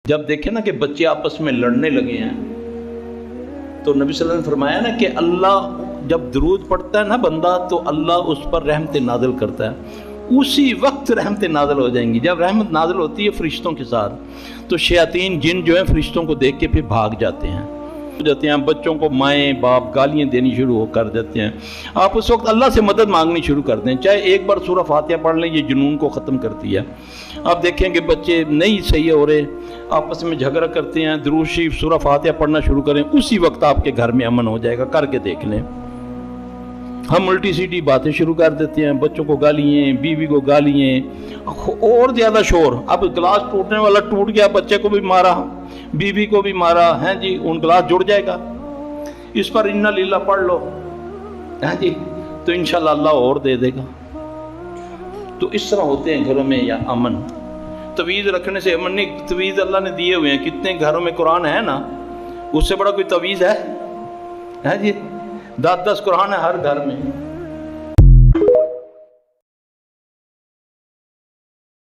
جب دیکھیں نا کہ بچے آپس میں لڑنے لگے ہیں تو نبی صلی اللہ علیہ وسلم نے فرمایا نا کہ اللہ جب درود پڑھتا ہے نا بندہ تو اللہ اس پر رحمت نازل کرتا ہے، اسی وقت رحمت نازل ہو جائیں گی۔ جب رحمت نازل ہوتی ہے فرشتوں کے ساتھ تو شیاطین جن جو ہیں فرشتوں کو دیکھ کے پھر بھاگ جاتے ہیں، بچوں کو مائیں باپ گالیاں دینی شروع کر دیتے ہیں۔ آپ اس وقت اللہ سے مدد مانگنی شروع کر دیں، چاہے ایک بار سورہ فاتحہ پڑھ لیں، یہ جنون کو ختم کرتی ہے۔ آپ دیکھیں کہ بچے نہیں صحیح ہو رہے، آپس میں جھگڑا کرتے ہیں، درود شریف سورہ فاتحہ پڑھنا شروع کریں، اسی وقت آپ کے گھر میں امن ہو جائے گا۔ کر کے دیکھ لیں۔ ہم الٹی سیدھی باتیں شروع کر دیتے ہیں، بچوں کو گالیاں، بیوی کو گالیاں، اور زیادہ شور۔ اب گلاس ٹوٹنے والا ٹوٹ گیا، بچے کو بھی مارا، بیوی کو بھی مارا، ہیں جی ان گلاس جڑ جائے گا، اس پر انا للہ پڑھ لو، ہیں جی تو انشاءاللہ اللہ اور دے دے گا۔ تو اس طرح ہوتے ہیں گھروں میں یا امن۔ تویز رکھنے سے امن نہیں، تویز اللہ نے دیے ہوئے ہیں، کتنے گھروں میں قرآن ہے نا، اس سے بڑا کوئی تویز ہے جی؟ 10 قرآن ہے ہر گھر میں۔